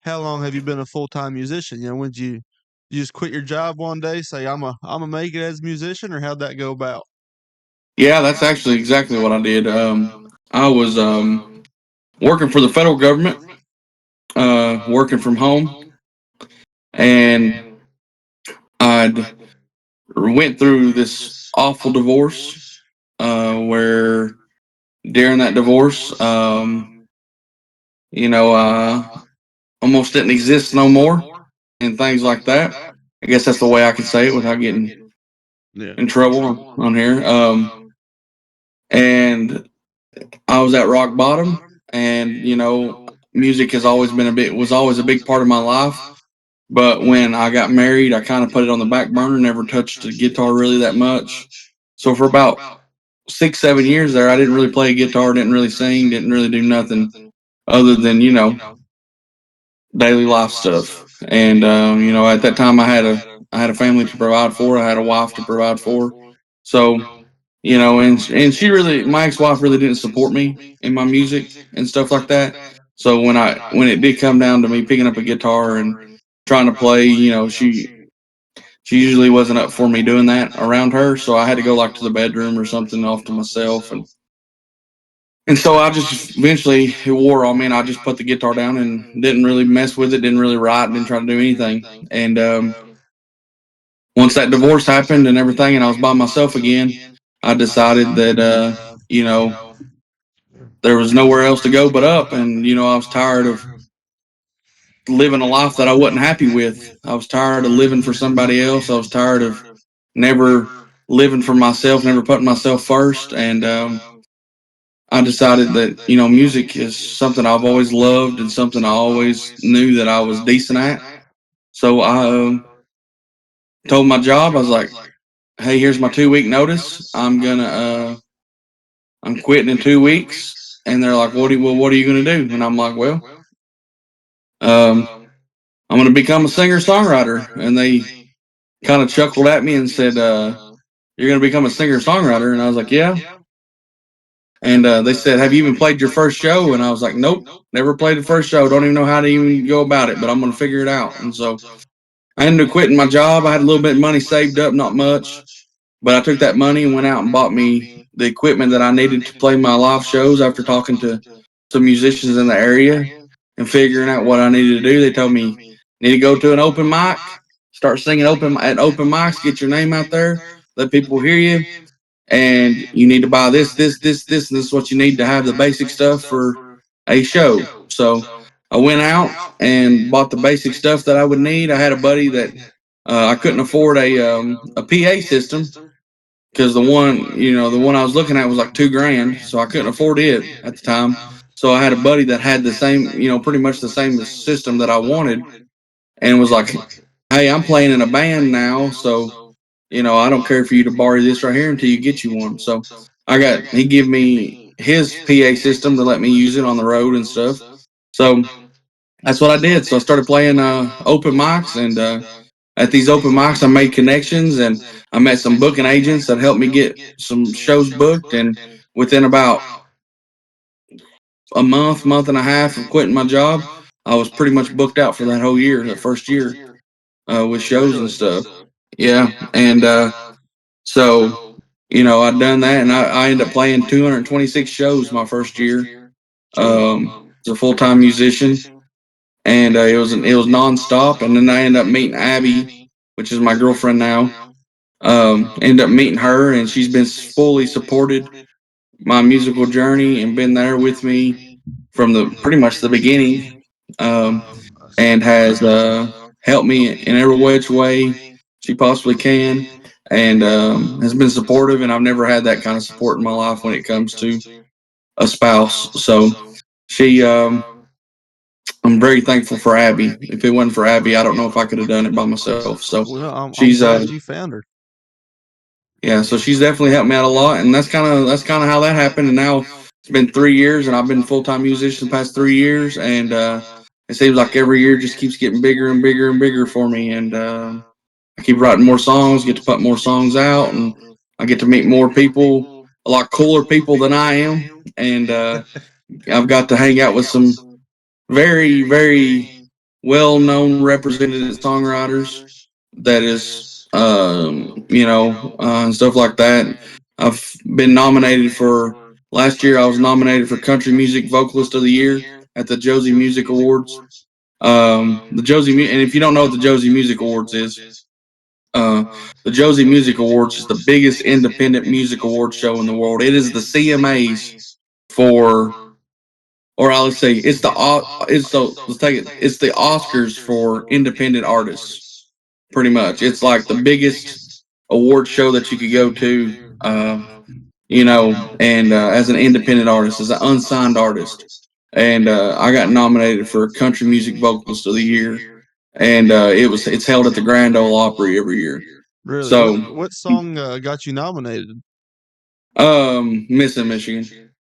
how long have you been a full-time musician? When did you just quit your job one day, say I'm a make it as a musician, or how'd that go about? Yeah, that's actually exactly what I did. I was working for the federal government, working from home, and I'd went through this awful divorce where during that divorce, almost didn't exist no more and things like that. I guess that's the way I could say it without getting Yeah. in trouble on here. And I was at rock bottom, and music has always been was always a big part of my life. But when I got married, I kind of put it on the back burner, never touched the guitar really that much. So for about 6, 7 years there, I didn't really play guitar, didn't really sing, didn't really do nothing other than daily life stuff. And at that time, I had a family to provide for, I had a wife to provide for. So and she really, my ex-wife really didn't support me in my music and stuff like that. So when it did come down to me picking up a guitar and trying to play, she usually wasn't up for me doing that around her. So I had to go like to the bedroom or something off to myself, and so I just eventually it wore on me, and I just put the guitar down and didn't really mess with it, didn't really write, didn't try to do anything. And once that divorce happened and everything, and I was by myself again, I decided that there was nowhere else to go but up, and I was tired of living a life that I wasn't happy with. I was tired of living for somebody else. I was tired of never living for myself, never putting myself first, and I decided that music is something I've always loved and something I always knew that I was decent at. So I told my job, I was like, "Hey, here's my 2 week notice. I'm quitting in 2 weeks." And they're like, what are you gonna do?" And I'm like, "Well, um, I'm gonna become a singer songwriter." And they kind of chuckled at me and said, "You're gonna become a singer songwriter?" And I was like, "Yeah." And they said, "Have you even played your first show?" And I was like, "Nope, never played the first show. Don't even know how to even go about it, but I'm going to figure it out." And so I ended up quitting my job. I had a little bit of money saved up, not much, but I took that money and went out and bought me the equipment that I needed to play my live shows after talking to some musicians in the area and figuring out what I needed to do. They told me, "Need to go to an open mic, start singing at open mics, get your name out there, let people hear you, and you need to buy this, and this is what you need to have the basic stuff for a show." So I went out and bought the basic stuff that I would need. I had a buddy that I couldn't afford a PA system because the one I was looking at was like $2,000, so I couldn't afford it at the time. So I had a buddy that had the same, pretty much the same system that I wanted, and was like, "Hey, I'm playing in a band now, so I don't care for you to borrow this right here until you get you one." So he gave me his PA system to let me use it on the road and stuff. So that's what I did. So I started playing open mics, and at these open mics, I made connections, and I met some booking agents that helped me get some shows booked. And within about a month and a half of quitting my job, I was pretty much booked out for that whole year, that first year, with shows and stuff. Yeah, and so I'd done that, and I ended up playing 226 shows my first year as a full time musician, and it was nonstop. And then I ended up meeting Abby, which is my girlfriend now. Ended up meeting her, and she's been fully supported my musical journey and been there with me from the pretty much the beginning, um, and has helped me in every which way she possibly can, and has been supportive. And I've never had that kind of support in my life when it comes to a spouse. So she, I'm very thankful for Abby. If it wasn't for Abby, I don't know if I could have done it by myself. So Well, I'm she's glad you found her. yeah, so she's definitely helped me out a lot, and that's kind of how that happened. And now it's been 3 years, and I've been full time musician the past 3 years, and it seems like every year just keeps getting bigger and bigger and bigger for me. And I keep writing more songs, get to put more songs out, and I get to meet more people, a lot cooler people than I am, and I've got to hang out with some very, very well-known represented songwriters that is, and stuff like that. I've been nominated for, last year I was nominated for Country Music Vocalist of the Year at the Josie Music Awards. And if you don't know what the Josie Music Awards is, the Josie Music Awards is the biggest independent music award show in the world. It is the CMAs for, or I would say it's the Oscars for independent artists. Pretty much, it's like the biggest award show that you could go to. And as an independent artist, as an unsigned artist, and I got nominated for Country Music Vocalist of the Year, and it's held at the Grand Ole Opry every year. Really? So, what song got you nominated? Missing Michigan.